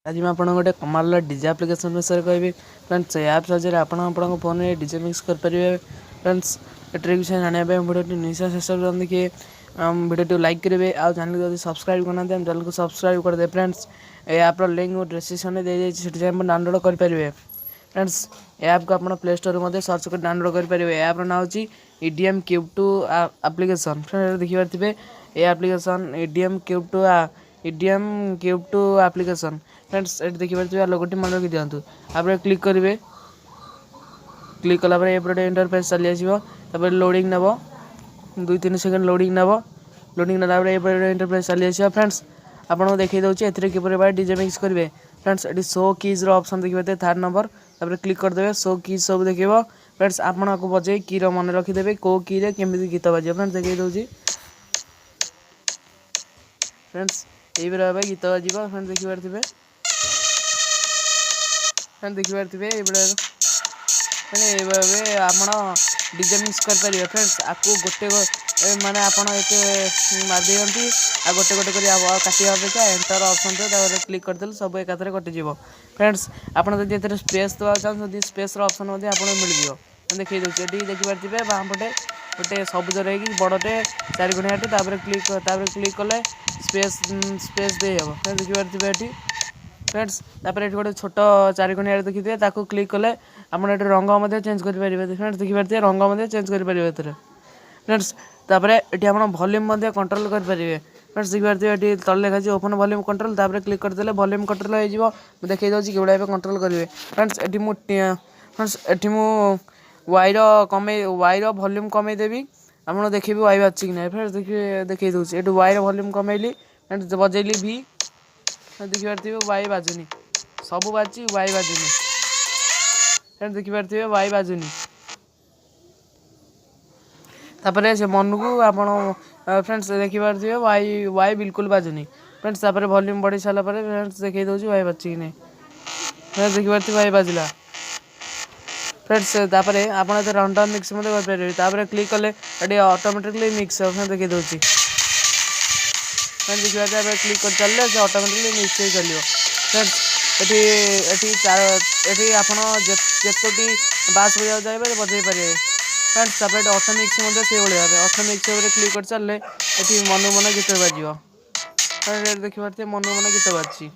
आज मैं आपको गोटे कमाल डीजे आप्लिकेसन विषय कहि फ्रेंड्स। ऐप साहाय्य आप फोन में डीजे मिक्स करेंगे फ्रेंड्स। ये विषय जाना भिडियो निशा शेष देखिए भिडियो लाइक करेंगे आ चैनल को सब्सक्राइब करना चैनल को सब्सक्राइब करदे फ्रेंड्स। ये ऐप लिंक डिस्क्रिप्शन में दे डाउनलोड करेंगे फ्रेंड्स। ऐप को आप प्ले स्टोर में सर्च कर डाउनलोड करेंगे। ऐप ना हो EDM Cube 2 आप्लिकेसन फ्रेंड्स। देखिए ये application EDM Cube 2 application friends. ये देखिए लोगोटी मन रखी दिखाँ आप क्लिक करेंगे। क्लिक कला ये इंटरफेस चली आसो लोडिंग नब 2-3 सेकेंड लोडिंग नब लोडिंग नाला इंटरफेस चली आस फ्रेंड्स। आपको देखी दूसरी ए डीजे मिक्स करेंगे फ्रेंड्स। ये शो कीज ऑप्शन देखिए 3rd नंबर क्लिक करदे शो कीज सब देखिए फ्रेंड्स। आपको बजे की मन रखिदेवे कौ की केमी गीत बाज फ्रेंड्स। देखिए दूसरी फ्रेंड्स यही भाव गीत बाज फ्रेंड्स। देखिए फ्रेंड्स देखिए ये आप डीजे मिक्स करेंगे फ्रेंड्स। आपको गोटे माने आप मार दिखती आ गोटे गोटे कर काटिया अपेक्षा एंटर ऑप्शन थे क्लिक करदे सब एक कटिज फ्रेंड्स। आपड़ स्पेस देवा चाहते स्पेस ऑप्शन आप मिल देखिए दूसरी देखिए बाँपटे गोटे सबुज रही बड़े 4 गुणियाटे क्लिक कले स्पेस दे हम फ्रेंड्स। देखिए फ्रेंड्स ये गोटे छोट 4 गुणिया देखिए क्लिक कले आप रंग चेंज करेंगे फ्रेंड्स। देखिए रंग चेंज करेंगे फ्रेंड्स। तापर ये आप वॉल्यूम कंट्रोल करेंगे फ्रेंड्स। देखिए तले लिखा ओपन वॉल्यूम कंट्रोल क्लिक करदे वॉल्यूम कंट्रोल हो देखिए दूसरी कि कंट्रोल करेंगे फ्रेंड्स। ये वायर कमे वायर वॉल्यूम कमेदेवी आप देखिए वाई बाजू कि ना फ्रेंड्स। देखिए दूसरी ये वायर वॉल्यूम कमेली फ्रेंड्स बजेली भी देखिए वाई बाजुनी सब बाजी वाई बाजुनी फ्रेंड्स। देखिए वाई बाजुनी तापर से मन को आप फ्रेंड्स देखिए वाई बिल्कुल बाजुनी फ्रेंड्स। तापर वॉल्यूम बढ़ी सारा फ्रेंड्स देखिए दूसरी वाई बाजी कि नहीं फ्रेंड्स। देखिए वाई बाजिला फ्रेंड्स। तापर आप रैंडम मिक्स करेंगे क्लिक कले ये ऑटोमेटिकली मिक्स देखिए दूसरी फ्रेंड्स। देखिए क्लिक कर चलिए से ऑटोमेटिकली मिक्स हो चलो फ्रेंड्स। ये आप जितोटी बास बजा चाहिए बजे पारे फ्रेंड्स। तापर ऑटो मिक्स से भाई ऑटो मिक्स क्लिक कर चलिए ये मन मन गीत बाज देखिए मन मन गीत बाजी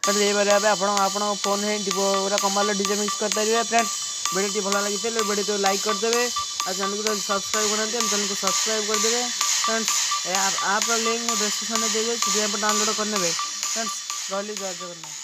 ये भाव आप फोन है पूरा कमाल डीजे मिक्स करेंगे फ्रेंड्स। वीडियो भल लगी वीडियो लाइक करदे और चैनल को सब्सक्राइब करना चैनल को सब्सक्राइब करदे फ्रेंड्स। आप लिंक डिस्क्रिप्शन में दे डाउनलोड करने फ्रेंड्स। रही जय जगन्नाथ।